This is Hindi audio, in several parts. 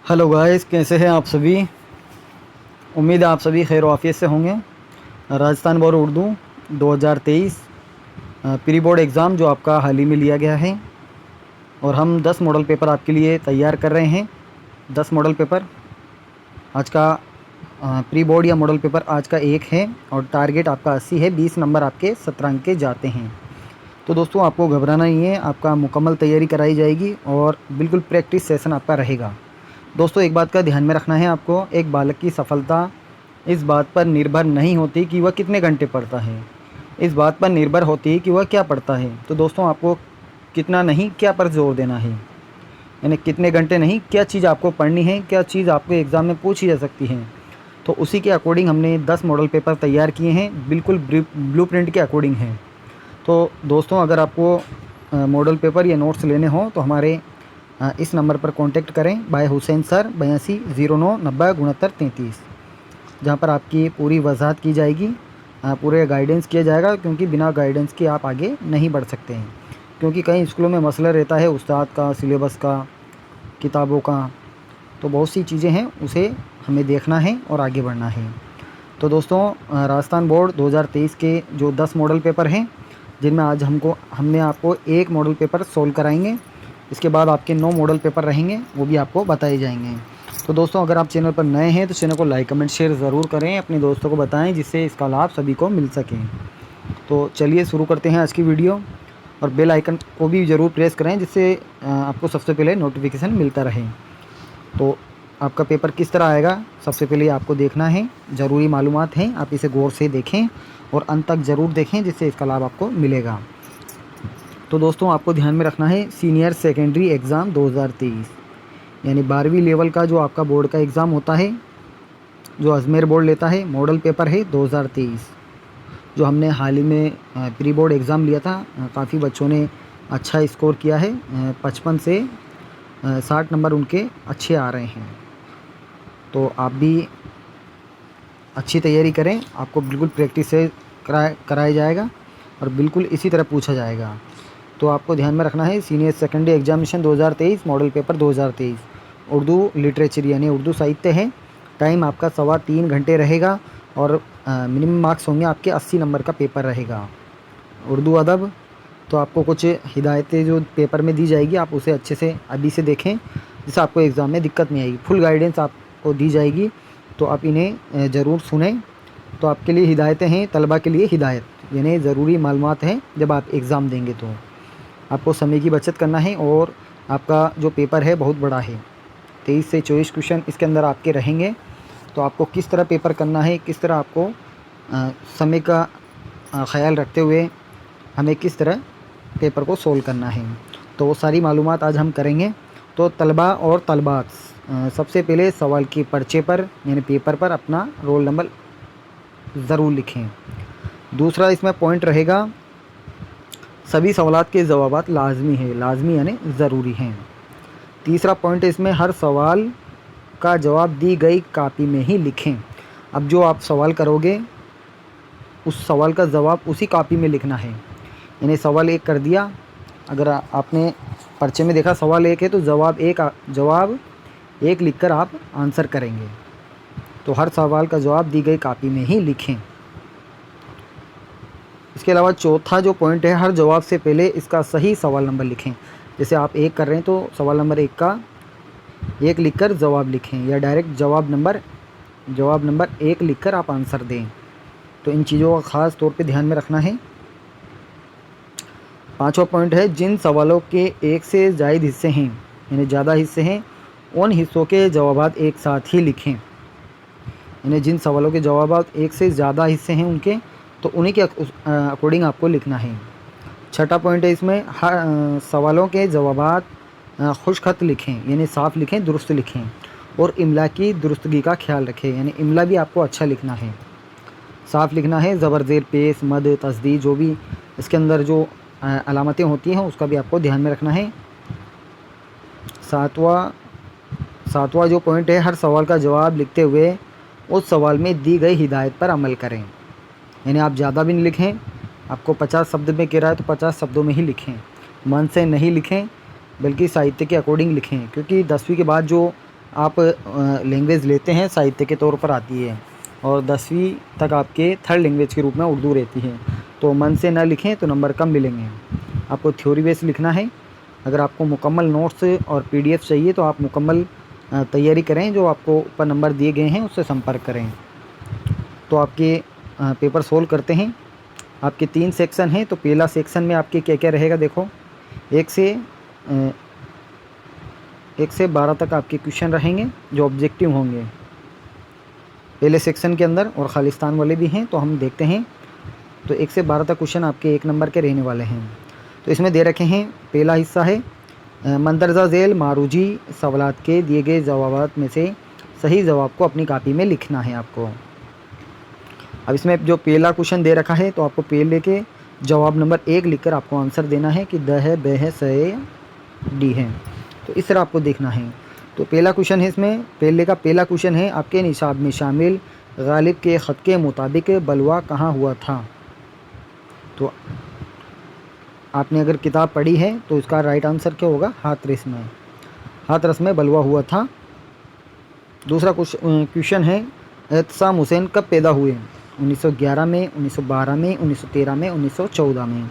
हेलो गाइस, कैसे हैं आप सभी। उम्मीद है आप सभी खैर वाफियत से होंगे। Rajasthan board Urdu 2023 pre board exam जो आपका हाल ही में लिया गया है, और हम 10 मॉडल पेपर आपके लिए तैयार कर रहे हैं। 10 मॉडल पेपर आज का प्री बोर्ड या मॉडल पेपर आज का एक है, और टारगेट आपका 80 है। 20 नंबर आपके 17 अंक के जाते हैं। तो दोस्तों, आपको घबराना नहीं है, आपका मुकम्मल तैयारी कराई जाएगी और बिल्कुल प्रैक्टिस सेशन आपका रहेगा। दोस्तों, एक बात का ध्यान में रखना है आपको, एक बालक की सफलता इस बात पर निर्भर नहीं होती कि वह कितने घंटे पढ़ता है, इस बात पर निर्भर होती है कि वह क्या पढ़ता है। तो दोस्तों, आपको कितना नहीं क्या पर जोर देना है, यानी कितने घंटे नहीं, क्या चीज़ आपको पढ़नी है, क्या चीज़ आपको एग्ज़ाम में पूछी जा सकती है। तो उसी के अकॉर्डिंग हमने 10 मॉडल पेपर तैयार किए हैं, बिल्कुल ब्लूप्रिंट के अकॉर्डिंग हैं। तो दोस्तों, अगर आपको मॉडल पेपर या नोट्स लेने हों तो हमारे इस नंबर पर कांटेक्ट करें, बाय हुसैन सर, 8209906933, जहाँ पर आपकी पूरी वजाहत की जाएगी, पूरे गाइडेंस किया जाएगा, क्योंकि बिना गाइडेंस के आप आगे नहीं बढ़ सकते हैं। क्योंकि कई स्कूलों में मसला रहता है उस्ताद का, सिलेबस का, किताबों का, तो बहुत सी चीज़ें हैं, उसे हमें देखना है और आगे बढ़ना है। तो दोस्तों, राजस्थान बोर्ड 2023 के जो 10 मॉडल पेपर हैं, जिनमें आज हमने आपको एक मॉडल पेपर सोल्व कराएंगे। इसके बाद आपके 9 मॉडल पेपर रहेंगे, वो भी आपको बताए जाएंगे। तो दोस्तों, अगर आप चैनल पर नए हैं तो चैनल को लाइक कमेंट शेयर ज़रूर करें, अपने दोस्तों को बताएं, जिससे इसका लाभ सभी को मिल सके। तो चलिए शुरू करते हैं आज की वीडियो, और बेल आइकन को भी ज़रूर प्रेस करें, जिससे आपको सबसे पहले नोटिफिकेशन मिलता रहे। तो आपका पेपर किस तरह आएगा, सबसे पहले आपको देखना है, ज़रूरी मालूमात हैं, आप इसे गौर से देखें और अंत तक ज़रूर देखें, जिससे इसका लाभ आपको मिलेगा। तो दोस्तों, आपको ध्यान में रखना है, सीनियर सेकेंडरी एग्ज़ाम 2023, यानी 12वीं लेवल का जो आपका बोर्ड का एग्ज़ाम होता है, जो अजमेर बोर्ड लेता है, मॉडल पेपर है 2023, जो हमने हाल ही में प्री बोर्ड एग्ज़ाम लिया था। काफ़ी बच्चों ने अच्छा स्कोर किया है, 55 से 60 नंबर उनके अच्छे आ रहे हैं। तो आप भी अच्छी तैयारी करें, आपको बिल्कुल प्रैक्टिस से कराया जाएगा और बिल्कुल इसी तरह पूछा जाएगा। तो आपको ध्यान में रखना है, senior secondary examination 2023 model paper 2023 Urdu literature यानी उर्दू साहित्य है। टाइम आपका 3.25 घंटे रहेगा, और मिनिमम मार्क्स होंगे आपके 80 नंबर का पेपर रहेगा। उर्दू अदब, तो आपको कुछ हिदायतें जो पेपर में दी जाएगी, आप उसे अच्छे से अभी से देखें, जिससे आपको एग्ज़ाम में दिक्कत नहीं आएगी। फुल गाइडेंस आपको दी जाएगी, तो आप इन्हें ज़रूर सुनें। तो आपके लिए हिदायतें हैं, तलबा के लिए हिदायत यानी ज़रूरी मालूमात हैं। जब आप एग्ज़ाम देंगे तो आपको समय की बचत करना है, और आपका जो पेपर है बहुत बड़ा है, 23 से 24 क्वेश्चन इसके अंदर आपके रहेंगे। तो आपको किस तरह पेपर करना है, किस तरह आपको समय का ख्याल रखते हुए हमें किस तरह पेपर को सोल्व करना है, तो वो सारी मालूमात आज हम करेंगे। तो तलबा और तलबात सबसे पहले सवाल के पर्चे पर यानी पेपर पर अपना रोल नंबर ज़रूर लिखें। दूसरा इसमें पॉइंट रहेगा, सभी सवालात के जवाबात लाजमी है, लाजमी यानी ज़रूरी हैं। तीसरा पॉइंट इसमें, हर सवाल का जवाब दी गई कॉपी में ही लिखें। अब जो आप सवाल करोगे, उस सवाल का जवाब उसी कॉपी में लिखना है। यानी सवाल एक कर दिया, अगर आपने पर्चे में देखा सवाल एक है, तो जवाब एक लिखकर आप आंसर करेंगे। तो हर सवाल का जवाब दी गई कॉपी में ही लिखें। इसके अलावा चौथा जो पॉइंट है, हर जवाब से पहले इसका सही सवाल नंबर लिखें। जैसे आप एक कर रहे हैं तो सवाल नंबर एक का एक लिखकर जवाब लिखें, या डायरेक्ट जवाब नंबर एक लिखकर आप आंसर दें। तो इन चीज़ों का ख़ास तौर पे ध्यान में रखना है। पांचवा पॉइंट है, जिन सवालों के एक से ज़ायद हिस्से हैं यानी ज़्यादा हिस्से हैं, उन हिस्सों के जवाबात एक साथ ही लिखें। यानी जिन सवालों के जवाबात एक से ज़्यादा हिस्से हैं उनके, तो उन्हीं के अकॉर्डिंग आपको लिखना है। छठा पॉइंट है इसमें, हर सवालों के जवाबात खुशखत लिखें, यानी साफ़ लिखें, दुरुस्त लिखें, और इमला की दुरुस्तगी का ख्याल रखें। यानी इमला भी आपको अच्छा लिखना है, साफ़ लिखना है। ज़बर ज़ेर पेश मद तस्दीद जो भी इसके अंदर जो अलामतें होती हैं, उसका भी आपको ध्यान में रखना है। सातवां जो पॉइंट है, हर सवाल का जवाब लिखते हुए उस सवाल में दी गई हिदायत पर अमल करें। यानी आप ज़्यादा भी नहीं लिखें, आपको 50 शब्द में कह रहा है तो 50 शब्दों में ही लिखें, मन से नहीं लिखें, बल्कि साहित्य के अकॉर्डिंग लिखें। क्योंकि 10वीं के बाद जो आप लैंग्वेज लेते हैं साहित्य के तौर पर आती है, और 10वीं तक आपके थर्ड लैंग्वेज के रूप में उर्दू रहती है। तो मन से ना लिखें तो नंबर कम मिलेंगे। आपको थ्योरी बेस लिखना है। अगर आपको मुकम्मल नोट्स और पीडीएफ चाहिए तो आप मुकम्मल तैयारी करें, जो आपको ऊपर नंबर दिए गए हैं उससे संपर्क करें। तो आपके पेपर सोल्व करते हैं। आपके 3 सेक्शन हैं, तो पहला सेक्शन में आपके क्या क्या रहेगा देखो। 1 से 12 तक आपके क्वेश्चन रहेंगे जो ऑब्जेक्टिव होंगे पहले सेक्शन के अंदर, और खालिस्तान वाले भी हैं, तो हम देखते हैं। तो 1 से 12 तक क्वेश्चन आपके 1 नंबर के रहने वाले हैं। तो इसमें दे रखे हैं, पहला हिस्सा है मंदरजा झेल मारूजी सवालात के दिए गए जवाबात में से सही जवाब को अपनी कॉपी में लिखना है आपको। अब इसमें जो पहला क्वेश्चन दे रखा है, तो आपको पहले के जवाब नंबर 1 लिखकर आपको आंसर देना है कि द है, ब है, स है, डी है। तो इस तरह आपको देखना है। तो पहला क्वेश्चन है, इसमें पहले का पहला क्वेश्चन है, आपके निसाब में शामिल गालिब के ख़त के मुताबिक बलवा कहाँ हुआ था। तो आपने अगर किताब पढ़ी है तो इसका राइट आंसर क्या होगा, हाथरस में। हाथरस में बलवा हुआ था। दूसरा क्वेश्चन है, एहतसाम हुसैन कब पैदा हुए। 1911 में, 1912 में, 1913 में, 1914 में।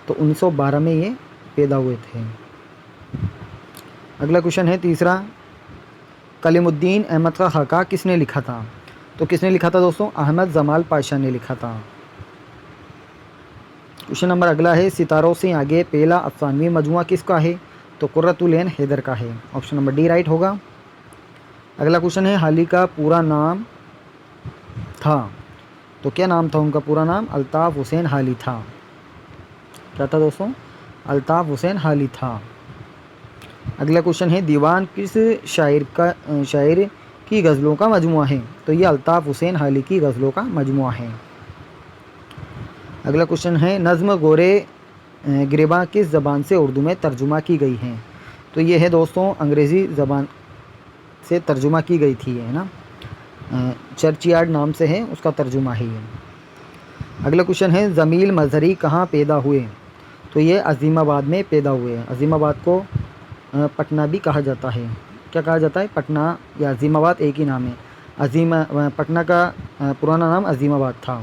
तो 1912 में ये पैदा हुए थे। अगला क्वेश्चन है तीसरा, कलीमुद्दीन अहमद का खाका किसने लिखा था। तो किसने लिखा था दोस्तों, अहमद जमाल पाशा ने लिखा था। क्वेश्चन नंबर अगला है, सितारों से आगे पहला अफसानवी मजमुआ किसका है। तो कुर्रतुल ऐन हैदर का है। ऑप्शन नंबर डी राइट होगा। अगला क्वेश्चन है, हाली का पूरा नाम था। तो क्या नाम था उनका पूरा नाम, अल्ताफ़ हुसैन हाली था। क्या था दोस्तों, अल्ताफ़ हुसैन हाली था। अगला क्वेश्चन है, दीवान किस शायर की गज़लों का मजमुआ है। तो ये अल्ताफ़ हुसैन हाली की गज़लों का मजमुआ है। अगला क्वेश्चन है, नज़्म गोरे गिरबा किस ज़बान से उर्दू में तर्जुमा की गई है। तो ये है दोस्तों अंग्रेज़ी ज़बान से तर्जुमा की गई थी, है ना। चर्चयार्ड नाम से है, उसका तर्जुमा ही है। अगला क्वेश्चन है, जमील मजहरी कहाँ पैदा हुए। तो ये अज़ीमाबाद में पैदा हुए हैं। अज़ीमाबाद को पटना भी कहा जाता है। क्या कहा जाता है, पटना या अज़ीमाबाद एक ही नाम है। पटना का पुराना नाम अज़ीमाबाद था।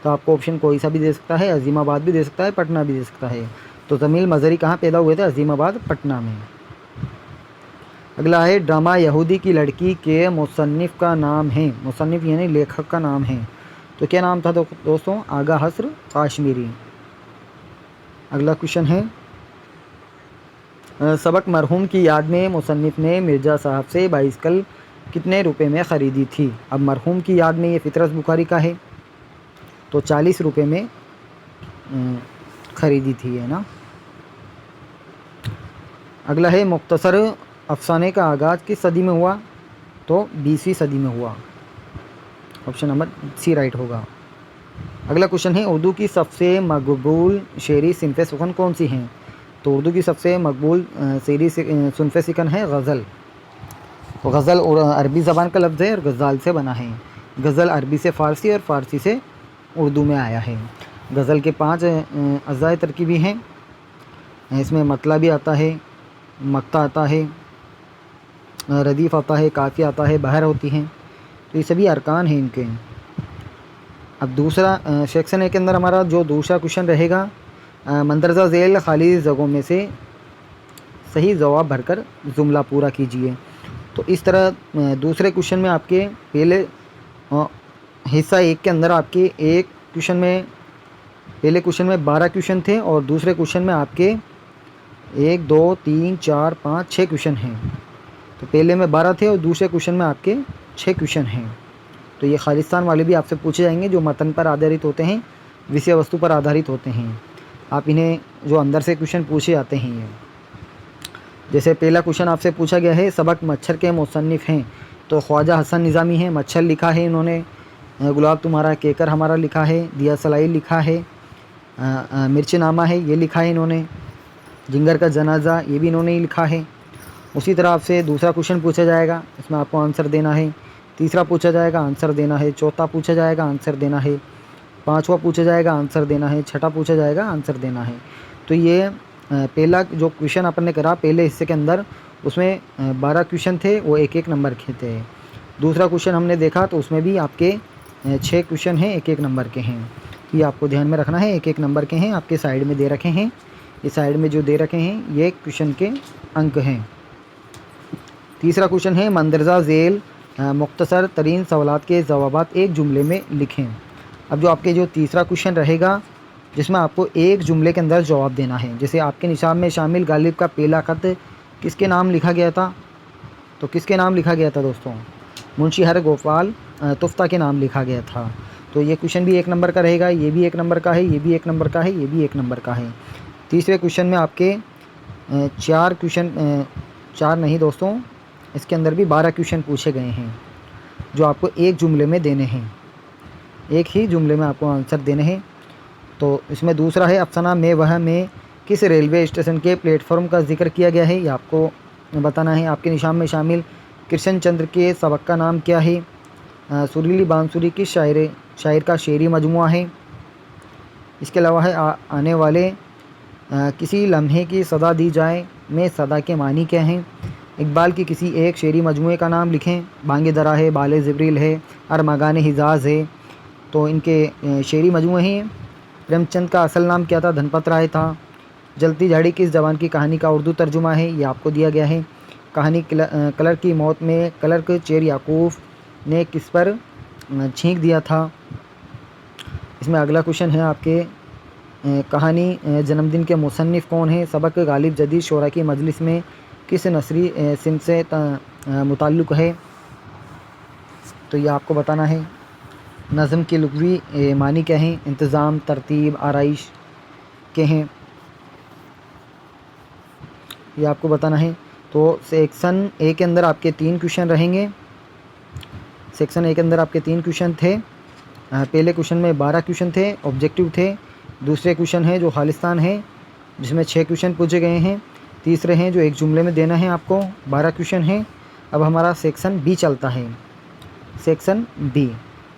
तो आपको ऑप्शन कोई सा भी दे सकता है, अज़ीमाबाद भी दे सकता है, पटना भी दे सकता है। तो जमील मजहरी कहाँ पैदा हुए थे, अज़ीमाबाद पटना में। अगला है, ड्रामा यहूदी की लड़की के मुसन्निफ़ का नाम है। मुसन्निफ़ यानी लेखक का नाम है। तो क्या नाम था दोस्तों, आगा हस्र काश्मीरी। अगला क्वेश्चन है, सबक मरहूम की याद में मुसन्निफ़ ने मिर्ज़ा साहब से बाइसिकल कितने रुपए में ख़रीदी थी। अब मरहूम की याद में ये फ़ितरत बुखारी का है, तो 40 रुपये में ख़रीदी थी, है ना। अगला है, मुख्तसर अफसाने का आगाज़ किस सदी में हुआ। तो 20वीं सदी में हुआ। ऑप्शन नंबर सी राइट होगा। अगला क्वेश्चन है, उर्दू की सबसे मकबूल शेरी सिनफ़े सुखन कौन सी हैं। तो उर्दू की सबसे मकबूल शेरी सिनफ़े सुखन है गज़ल। तो गज़ल और अरबी ज़बान का लफ्ज़ है और गज़ाल से बना है। गज़ल अरबी से फ़ारसी और फ़ारसी से उर्दू में आया है। गज़ल के 5 अज़ाए तरकीबी हैं। इसमें मतला भी आता है, मक्ता आता है, रदीफ़ आता है, काफ़ी आता है, बहर होती हैं। तो ये सभी अरकान हैं इनके। अब दूसरा सेक्शन ए के अंदर हमारा जो दूसरा क्वेश्चन रहेगा, मंदरजा झेल खाली जगहों में से सही जवाब भरकर जुमला पूरा कीजिए। तो इस तरह दूसरे क्वेश्चन में आपके पहले हिस्सा 1 के अंदर आपके एक क्वेश्चन में, पहले क्वेश्चन में 12 क्वेश्चन थे और दूसरे क्वेश्चन में आपके 1 2 3 4 5 6 क्वेश्चन हैं। तो पहले में 12 थे और दूसरे क्वेश्चन में आपके 6 क्वेश्चन हैं। तो ये खालिस्तान वाले भी आपसे पूछे जाएंगे, जो मतन पर आधारित होते हैं, विषय वस्तु पर आधारित होते हैं। आप इन्हें जो अंदर से क्वेश्चन पूछे जाते हैं ये, जैसे पहला क्वेश्चन आपसे पूछा गया है, सबक मच्छर के मुसन्निफ़ हैं। तो ख्वाजा हसन निज़ामी हैं, मच्छर लिखा है इन्होंने। गुलाब तुम्हारा केकर हमारा लिखा है, दिया सलाई लिखा है, मिर्च नामा है ये लिखा है इन्होंने, जिंगर का जनाजा ये भी इन्होंने ही लिखा है। उसी तरह आपसे दूसरा क्वेश्चन पूछा जाएगा, इसमें आपको आंसर देना है। तीसरा पूछा जाएगा, आंसर देना है। चौथा पूछा जाएगा, आंसर देना है। पांचवा पूछा जाएगा, आंसर देना है। छठा पूछा जाएगा, आंसर देना है। तो ये पहला जो क्वेश्चन अपन ने करा पहले हिस्से के अंदर, उसमें 12 क्वेश्चन थे, वो एक एक नंबर के थे। दूसरा क्वेश्चन हमने देखा तो उसमें भी आपके 6 क्वेश्चन हैं, एक एक नंबर के हैं। ये आपको ध्यान में रखना है, एक एक नंबर के हैं, आपके साइड में दे रखे हैं। ये साइड में जो दे रखे हैं ये क्वेश्चन के अंक हैं। तीसरा क्वेश्चन है मंदरजा झेल मुख्तसर तरीन सवालात के जवाबात एक जुमले में लिखें। अब जो आपके जो तीसरा क्वेश्चन रहेगा जिसमें आपको एक जुमले के अंदर जवाब देना है। जैसे आपके निशाब में शामिल गालिब का पहला ख़त किसके नाम लिखा गया था, तो किसके नाम लिखा गया था दोस्तों? मुंशी हर गोपाल तुफ्ता के नाम लिखा गया था। तो ये क्वेश्चन भी एक नंबर का रहेगा, ये भी एक नंबर का है, ये भी एक नंबर का है, ये भी एक नंबर का है। तीसरे क्वेश्चन में आपके 4 क्वेश्चन, 4 नहीं दोस्तों, इसके अंदर भी 12 क्वेश्चन पूछे गए हैं जो आपको एक जुमले में देने हैं, एक ही जुमले में आपको आंसर देने हैं। तो इसमें दूसरा है अफसाना में वह में किस रेलवे स्टेशन के प्लेटफॉर्म का जिक्र किया गया है, ये आपको बताना है। आपके निशान में शामिल कृष्ण चंद्र के सबक का नाम क्या है? सुरीली बांसुरी किस शायर का शेरी मजमुआ है? इसके अलावा है आने वाले किसी लम्हे की सदा दी जाए में सदा के मानी क्या हैं? इकबाल की किसी एक शेरी मजमूए का नाम लिखें। बांगे दरा है, बाले ज़िब्रिल है, अरमगान हिजाज है। तो इनके शेरी मजमूए हैं। प्रेमचंद का असल नाम क्या था? धनपत राय था। जलती झाड़ी किस जवान की कहानी का उर्दू तर्जुमा है? ये आपको दिया गया है। कहानी कलर की मौत में क्लर्क चेर याकूफ ने किस पर छींक दिया था? इसमें अगला क्वेश्चन है आपके कहानी जन्मदिन के मुसन्निफ़ कौन है? सबक गालिब जदीद शोरा की मजलिस में किस नस्री सिंध से मुताल्लुक़ है? तो ये आपको बताना है। नज़म के लुग़वी मानी क्या हैं? इंतज़ाम, तरतीब, आराइश के हैं, ये आपको बताना है। तो सेक्शन ए के अंदर आपके 3 क्वेश्चन रहेंगे। सेक्शन ए के अंदर आपके 3 क्वेश्चन थे। पहले क्वेश्चन में 12 क्वेश्चन थे, ऑब्जेक्टिव थे। दूसरे क्वेश्चन है जो खालिस्तान है जिसमें 6 क्वेश्चन पूछे गए हैं। तीसरे हैं जो एक जुमले में देना है आपको, 12 क्वेश्चन हैं। अब हमारा सेक्शन बी चलता है। सेक्शन बी,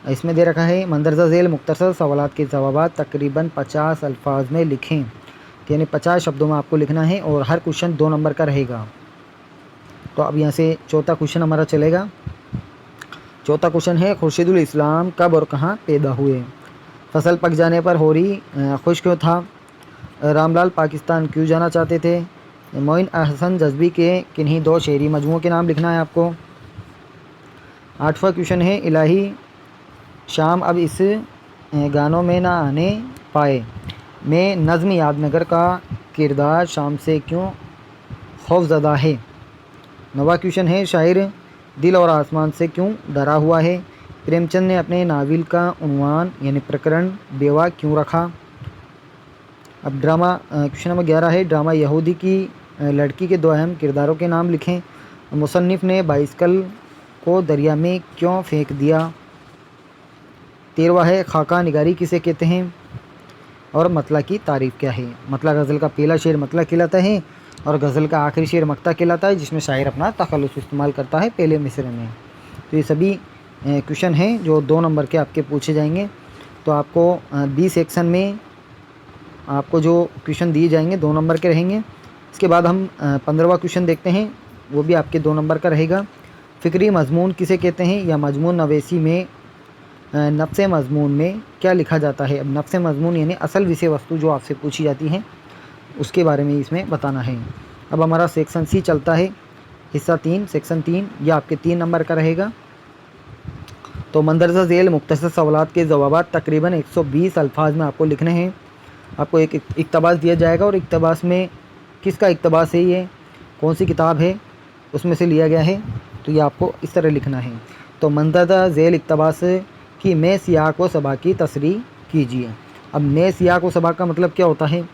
इसमें दे रखा है मंदरजा झेल मुख्तसर सवालात के जवाबात तकरीबन 50 अल्फाज में लिखें। यानी 50 शब्दों में आपको लिखना है और हर क्वेश्चन 2 नंबर का रहेगा। तो अब यहाँ से चौथा क्वेश्चन हमारा चलेगा। चौथा क्वेश्चन है खुर्शीदुल इस्लाम कब और कहाँ पैदा हुए? फसल पक जाने पर होरी खुश क्यों था? रामलाल पाकिस्तान क्यों जाना चाहते थे? मोइन अहसन जज्बी के किन्हीं 2 शेरी मजमूओं के नाम लिखना है आपको। 8वां क्वेश्चन है इलाही शाम अब इस गानों में ना आने पाए में नज़्म यादनगर का किरदार शाम से क्यों खौफज़दा है? 9वां क्वेश्चन है शायर दिल और आसमान से क्यों डरा हुआ है? प्रेमचंद ने अपने नावल का उन्वान यानी प्रकरण बेवा क्यों रखा? अब ड्रामा क्वेश्चन नंबर 11 है ड्रामा यहूदी की लड़की के 2 अहम किरदारों के नाम लिखें। मुसन्निफ़ ने बाइसिकल को दरिया में क्यों फेंक दिया? 13वां है खाका निगारी किसे कहते हैं? और मतला की तारीफ़ क्या है? मतला गज़ल का पहला शेर मतला कहलाता है और गज़ल का आखिरी शेर मक्ता कहलाता है, जिसमें शायर अपना तखल्लुस इस्तेमाल करता है पहले मिसरे में। तो ये सभी क्वेश्चन हैं जो 2 नंबर के आपके पूछे जाएंगे। तो आपको बी सेक्शन में आपको जो क्वेश्चन दिए जाएंगे 2 नंबर के रहेंगे। इसके बाद हम 15वां क्वेश्चन देखते हैं, वो भी आपके 2 नंबर का रहेगा। फ़िक्री मज़मून किसे कहते हैं या मजमून नवेसी में नफ्स मज़मून में क्या लिखा जाता है? अब नफ्स मज़मून यानी असल विषय वस्तु जो आपसे पूछी जाती है उसके बारे में इसमें बताना है। अब हमारा सेक्शन सी चलता है, हिस्सा 3, सेक्शन 3, यह आपके 3 नंबर का रहेगा। तो मंदरजा झेल मुख्तसर सवालात के जवाबात तकरीबन 120 अल्फाज में आपको लिखने हैं। आपको एक इक़्तिबास दिया जाएगा और इक़्तिबास में किसका इक़्तिबास है, ये कौन सी किताब है उसमें से लिया गया है, तो ये आपको इस तरह लिखना है। तो मंदरजा झेल इक़्तिबास कि मैं सियाक व सबा की तसरीह कीजिए। अब मैं सियाक व सबा का मतलब क्या होता है?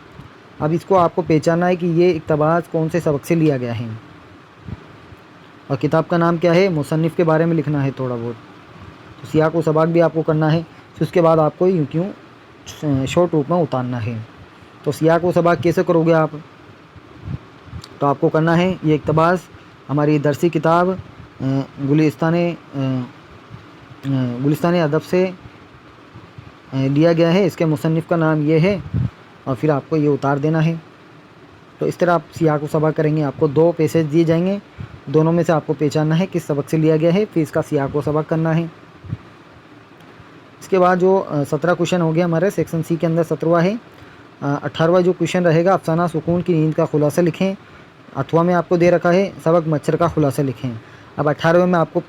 अब इसको आपको पहचानना है कि ये इक़्तिबास कौन से सबक से लिया गया है और किताब का नाम क्या है, मुसन्निफ़ के बारे में लिखना है थोड़ा बहुत। तो सियाक व सबाक भी आपको करना है। फिर उसके बाद आपको यूँ क्यों शॉर्ट रूप में उतारना है। तो सियाक व सबाक कैसे करोगे आप? तो आपको करना है ये इक़्तिबास हमारी दरसी किताब गुलिस्तान अदब से लिया गया है। इसके मुसन्निफ़ का नाम ये है और फिर आपको ये उतार देना है। तो इस तरह आप सियाक व सबक करेंगे। आपको 2 पैसेज दिए जाएंगे, दोनों में से आपको पहचानना है किस सबक से लिया गया है, फिर इसका सियाक व सबक करना है। इसके बाद जो 17 क्वेश्चन हो गया हमारे सेक्शन सी के अंदर 17वां है। 18वां जो क्वेश्चन रहेगा, अफसाना सुकून की नींद का खुलासा लिखें। अथवा में आपको दे रखा है सबक मच्छर का खुलासा लिखें। अब 18वें में आपको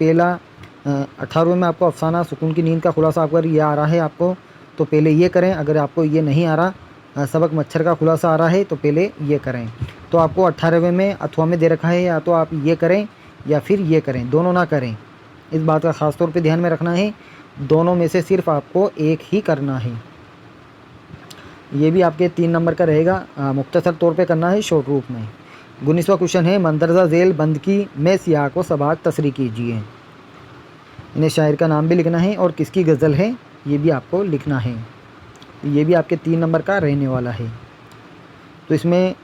18वें में आपको अफसाना सुकून की नींद का खुलासा अगर ये आ रहा है आपको, तो पहले ये करें। अगर आपको ये नहीं आ रहा, सबक मच्छर का खुलासा आ रहा है, तो पहले ये करें। तो आपको 18वें में अथवा में दे रखा है या तो आप ये करें या फिर ये करें, दोनों ना करें। इस बात का ख़ास तौर पे ध्यान में रखना है, दोनों में से सिर्फ आपको एक ही करना है। ये भी आपके 3 नंबर का रहेगा, मुख्तसर तौर पे करना है, शॉर्ट रूप में। 19वां क्वेश्चन है, मंदरजा झेल बंद की में सियाक व सबाक तसरी कीजिए। इन्हें शायर का नाम भी लिखना है और किसकी गज़ल है ये भी आपको लिखना है। ये भी आपके 3 नंबर का रहने वाला है। तो इसमें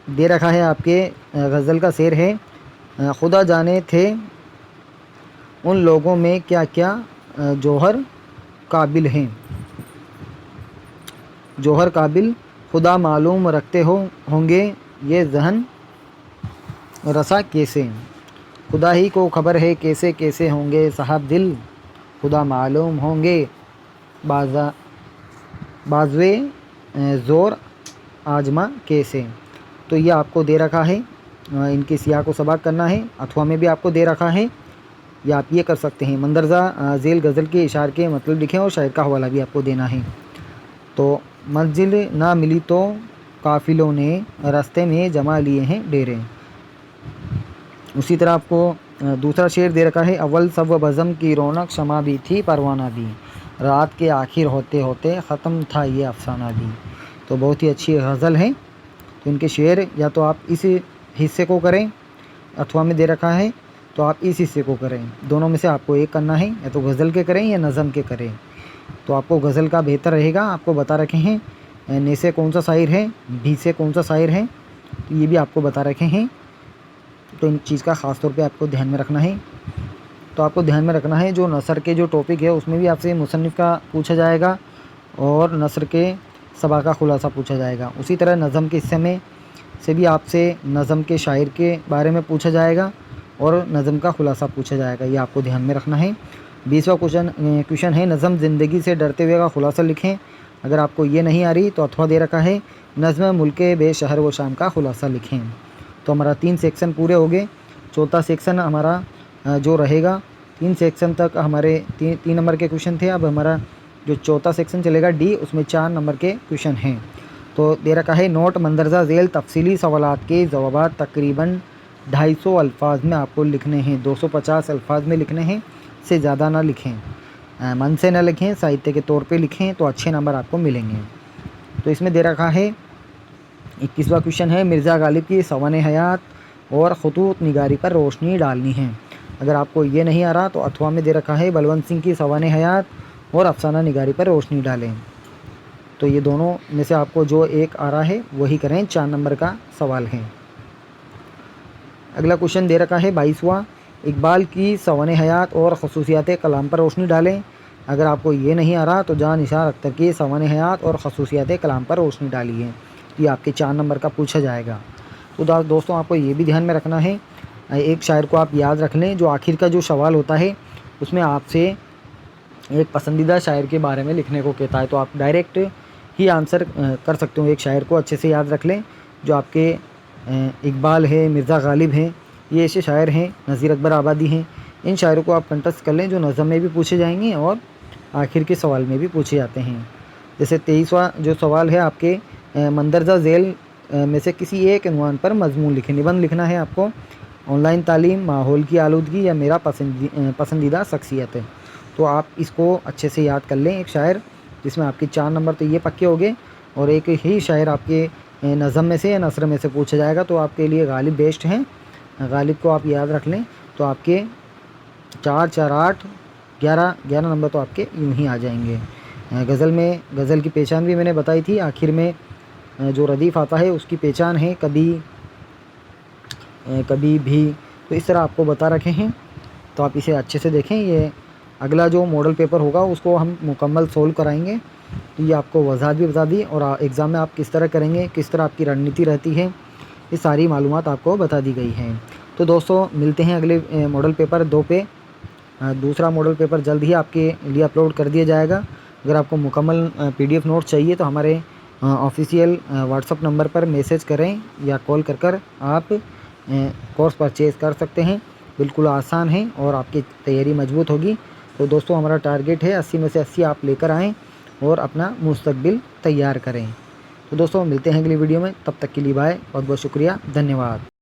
दे रखा है आपके गज़ल का शेर है, खुदा जाने थे उन लोगों में क्या क्या जौहर काबिल हैं। जौहर काबिल खुदा मालूम रखते होंगे ये जहन रसा कैसे। खुदा ही को खबर है कैसे कैसे होंगे साहब दिल, खुदा मालूम होंगे बाज़वे ज़ोर आजमा कैसे। तो ये आपको दे रखा है, इनकी सियाक को सबाक करना है। अथवा में भी आपको दे रखा है, या आप ये कर सकते हैं मंदरजा झेल गज़ल के इशार के मतलब लिखें और शायर का हवाला भी आपको देना है। तो मंजिल ना मिली तो काफ़िलों ने रास्ते में जमा लिए हैं डेरे। उसी तरह आपको दूसरा शेर दे रखा है, अव्वल सब बज़म की रौनक शमा भी थी परवाना भी, रात के आखिर होते होते ख़त्म था ये अफसाना भी। तो बहुत ही अच्छी गज़ल है। तो इनके शेर या तो आप इस हिस्से को करें, अथवा में दे रखा है तो आप इस हिस्से को करें, दोनों में से आपको एक करना है, या तो गज़ल के करें या नज़म के करें। तो आपको गज़ल का बेहतर रहेगा। आपको बता रखे हैं ने से कौन सा शायर है, भी से कौन सा शायर है, तो ये भी आपको बता रखे हैं। तो इन चीज़ का ख़ास तौर पे आपको ध्यान में रखना है। तो आपको ध्यान में रखना है जो नसर के जो टॉपिक है उसमें भी आपसे मुसन्निफ़ का पूछा जाएगा और नसर के सबा का खुलासा पूछा जाएगा। उसी तरह नज़म के हिस्से में से भी आपसे नज़म के शायर के बारे में पूछा जाएगा और नज़म का खुलासा पूछा जाएगा, ये आपको ध्यान में रखना है। 20वां क्वेश्चन है, नज़म ज़िंदगी से डरते हुए का खुलासा लिखें। अगर आपको ये नहीं आ रही तो अथवा दे रखा है, नज़्म मुल्के बे शहर व शाम का खुलासा लिखें। तो हमारा 3 सेक्शन पूरे हो गए। चौथा सेक्शन हमारा जो रहेगा, 3 सेक्शन तक हमारे 3 नंबर के क्वेश्चन थे। अब हमारा जो चौथा सेक्शन चलेगा डी, उसमें 4 नंबर के क्वेश्चन हैं। तो दे रखा है, नोट मंदरजा झेल तफसीली सवालात के जवाब तकरीबन 250 अल्फाज में आपको लिखने हैं। 250 अल्फाज में लिखने हैं, से ज़्यादा ना लिखें, मन से ना लिखें, साहित्य के तौर पे लिखें, तो अच्छे नंबर आपको मिलेंगे। तो इसमें दे रखा है 21वां क्वेश्चन है, मिर्ज़ा गालिब की सवान हयात और खतूत निगारी पर रोशनी डालनी है। अगर आपको ये नहीं आ रहा तो अथवा में दे रखा है, बलवंत सिंह की सवान हयात और अफसाना निगारी पर रोशनी डालें। तो ये दोनों में से आपको जो एक आ रहा है वही करें, 4 नंबर का सवाल है। अगला क्वेश्चन दे रखा है 22वां, इकबाल की सवान हयात और खसूसियात कलाम पर रोशनी डालें। अगर आपको ये नहीं आ रहा तो जहाँ निसार अख्तर की सवान हयात और खसूसियात कलाम पर रोशनी डालिए, ये आपके 4 नंबर का पूछा जाएगा। तो दोस्तों आपको ये भी ध्यान में रखना है, एक शायर को आप याद रख लें, जो आखिर का जो सवाल होता है उसमें आपसे एक पसंदीदा शायर के बारे में लिखने को कहता है। तो आप डायरेक्ट ही आंसर कर सकते हो। एक शायर को अच्छे से याद रख लें, जो आपके इकबाल है, मिर्ज़ा गालिब हैं, ये ऐसे शायर हैं, नज़ीर अकबर आबादी हैं। इन शायरों को आप कंटेस्ट कर लें जो नज़म में भी पूछे जाएंगे और आखिर के सवाल में भी पूछे जाते हैं। जैसे 23वां जो सवाल है आपके, मंदरजा झेल में से किसी एक उन्वान पर मजमून लिखें। निबंध लिखना है आपको, ऑनलाइन तालीम, माहौल की आलूदगी या मेरा पसंदीदा शख्सियत है। तो आप इसको अच्छे से याद कर लें। एक शायर जिसमें आपके 4 नंबर तो ये पक्के हो गए, और एक ही शायर आपके नज़म में से या नसर में से पूछा जाएगा, तो आपके लिए गालिब बेस्ट हैं। गालिब को आप याद रख लें तो आपके 4, 4, 8, 11 नंबर तो आपके यूँ ही आ जाएंगे। गज़ल में गज़ल की पहचान भी मैंने बताई थी। आखिर में जो रदीफ़ आता है उसकी पहचान है कभी भी। तो इस तरह आपको बता रखे हैं, तो आप इसे अच्छे से देखें। ये अगला जो मॉडल पेपर होगा उसको हम मुकम्मल सोल्व कराएंगे। तो ये आपको वज़ाहत भी बता दी, और एग्ज़ाम में आप किस तरह करेंगे, किस तरह आपकी रणनीति रहती है, ये सारी मालूमात आपको बता दी गई हैं। तो दोस्तों मिलते हैं अगले मॉडल पेपर 2 पे। दूसरा मॉडल पेपर जल्द ही आपके लिए अपलोड कर दिया जाएगा। अगर आपको मुकम्मल PDF नोट चाहिए तो हमारे ऑफिशियल व्हाट्सअप नंबर पर मैसेज करें या कॉल कर आप कोर्स परचेज़ कर सकते हैं। बिल्कुल आसान है और आपकी तैयारी मजबूत होगी। तो दोस्तों हमारा टारगेट है 80 में से 80 आप लेकर आएँ और अपना मुस्तकबिल तैयार करें। तो दोस्तों मिलते हैं अगली वीडियो में, तब तक के लिए बाय। बहुत बहुत शुक्रिया, धन्यवाद।